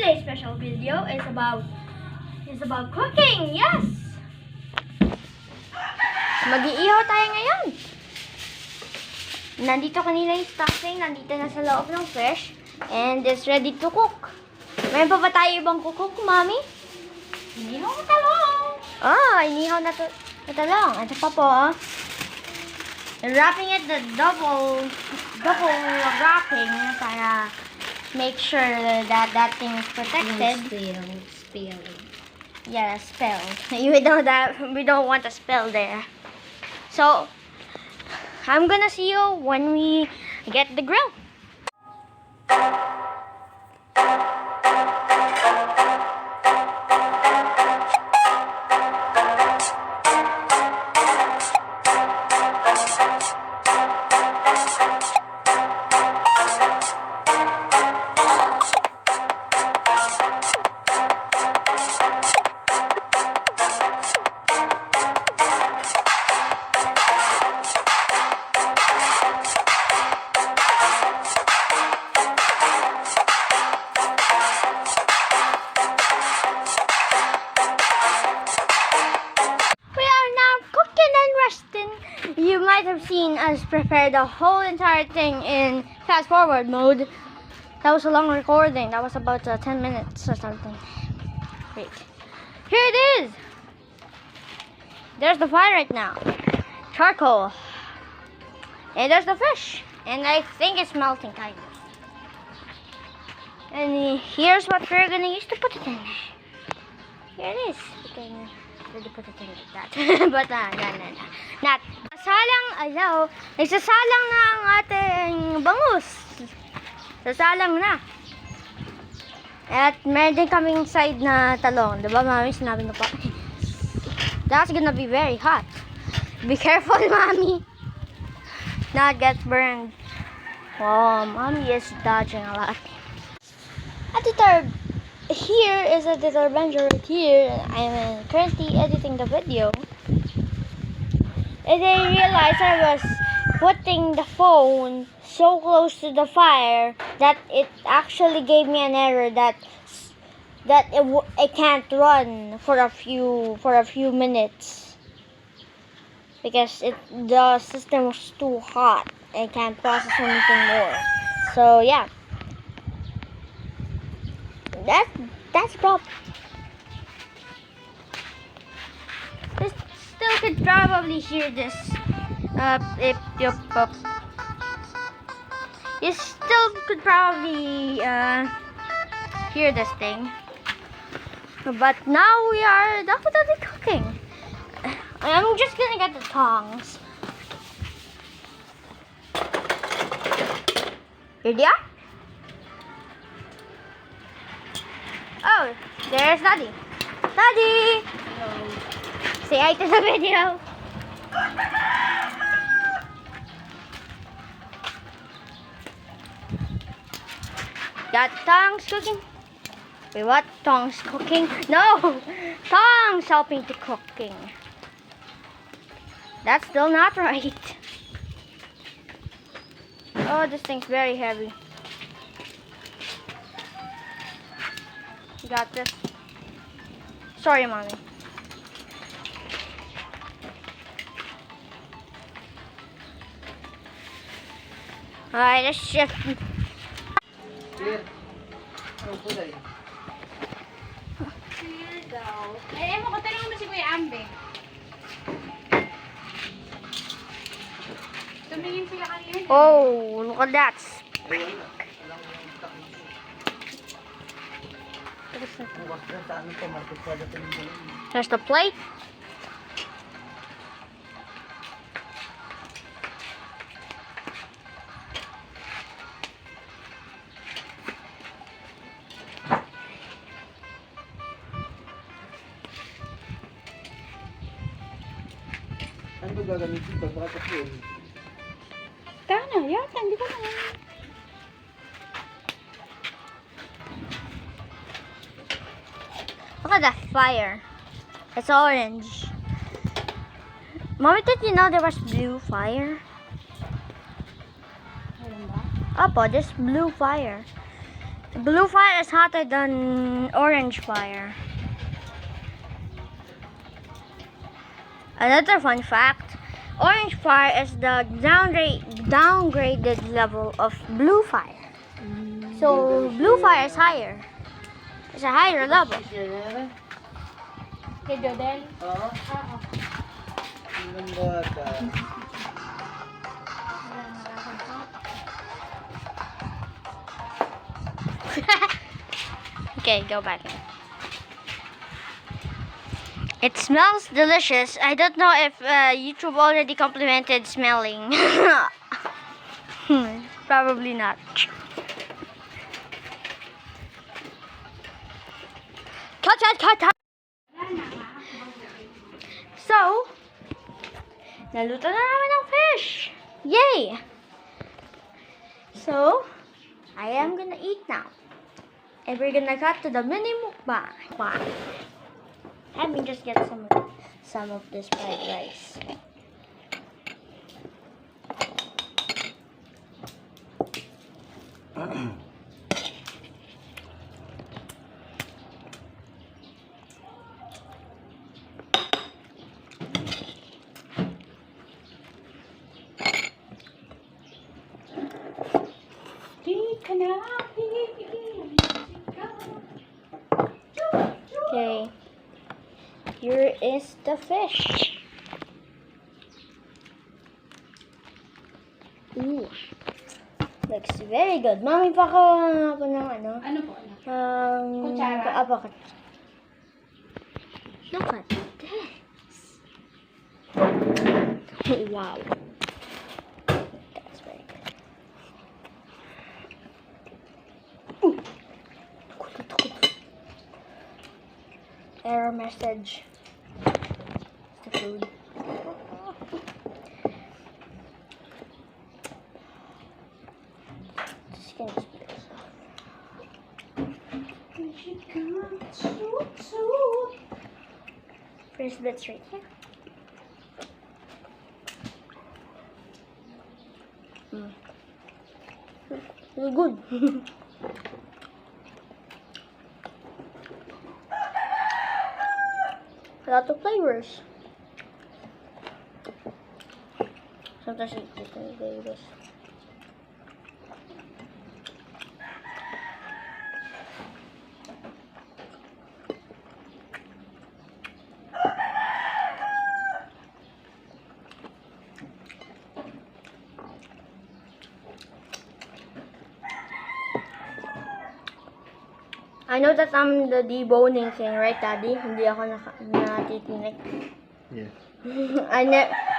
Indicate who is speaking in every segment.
Speaker 1: today's special video is about cooking. Yes. Mag-iihaw tayo ngayon. Nandito kanina yung stuffing, nandito na sa loob ng fish, and it's ready to cook. Mayroon pa ba tayo ibang cook, Mami?
Speaker 2: Inihaw na talong.
Speaker 1: Inihaw na talong. Ito pa po. Wrapping it the double wrapping para make sure that thing is protected.
Speaker 2: Spill.
Speaker 1: Yeah, spill. We don't want a spill there. So I'm gonna see you when we get the grill. You might have seen us prepare the whole entire thing in fast forward mode. That was a long recording. That was about 10 minutes or something. Wait. Here it is. There's the fire right now. Charcoal. And there's the fish. And I think it's melting kind of. And here's what we're gonna use to put it in. Here it is. Okay. Pwede put it in like that. But not. Nagsasalang na ang ating bangus. Sasalang na. At meron din kaming side na talong. Diba, Mami? Sinabi na pa. That's gonna be very hot. Be careful, Mami. Not get burned. Oh, Mommy is dodging a lot. Here is Editor Benjo right here. I'm currently editing the video. And I realized I was putting the phone so close to the fire that it actually gave me an error that it can't run for a few minutes because the system was too hot and can't process anything more. So yeah. That's problem. You still could probably hear this. You still could probably hear this thing. But now we are definitely cooking. I'm just gonna get the tongs. Here they are. Oh, there's Daddy. Daddy!
Speaker 2: Hello.
Speaker 1: Say hi to the video. Got tongs cooking. Wait, what? Tongs cooking? No! Tongs helping to cooking. That's still not right. Oh, this thing's very heavy. Got this. Sorry, Mommy. Alright, let's shift.
Speaker 2: Here. Ano po dahil?
Speaker 3: Here daw. Eh, mo ko tanong mo si Kuya Ambe. Tumingin sila kanina.
Speaker 1: Oh, look at that. There's the plate.
Speaker 2: Ano ba gagamitin pag makakapin?
Speaker 3: Tana, yata, hindi ko na.
Speaker 1: Look at that fire. It's orange. Mommy, did you know there was blue fire? Opo, there's blue fire. Blue fire is hotter than orange fire. Another fun fact, orange fire is the downgraded level of blue fire. So blue fire is higher. It's a higher level.
Speaker 3: Kay Jodel?
Speaker 2: Oo.
Speaker 3: Oo.
Speaker 2: Ang bata.
Speaker 3: Wala nakakanta.
Speaker 1: Okay, go back. It smells delicious. I don't know if YouTube already complimented smelling. Probably not. Cut. So, naluto na namin ang fish. Yay! So, I am gonna eat now. And we're gonna cut to the mini mukbang. Let me just get some of this fried rice. Okay, here is the fish. Ooh, looks very good. Mami, baka ako ng ano?
Speaker 3: Ano po? Ano?
Speaker 1: Kutsara?
Speaker 3: Kutsara?
Speaker 1: Look at this. Wow. That's very good. Ooh. Error message. The food. Just gonna split this off. First bit's right here. It's good. A lot of flavors. Sometimes it's different flavors. I know that I'm the deboning thing, right, Daddy? Hindi ako natitinik.
Speaker 2: Yeah.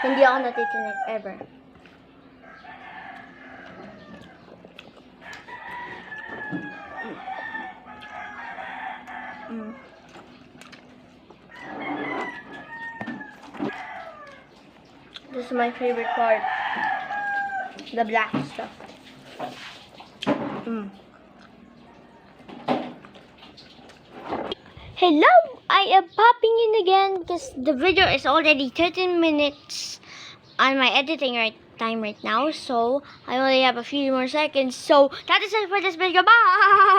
Speaker 1: Hindi ako natitinik ever. This is my favorite part. The black stuff. Hello, I am popping in again because the video is already 13 minutes on my editing time right now. So I only have a few more seconds. So that is it for this video. Bye!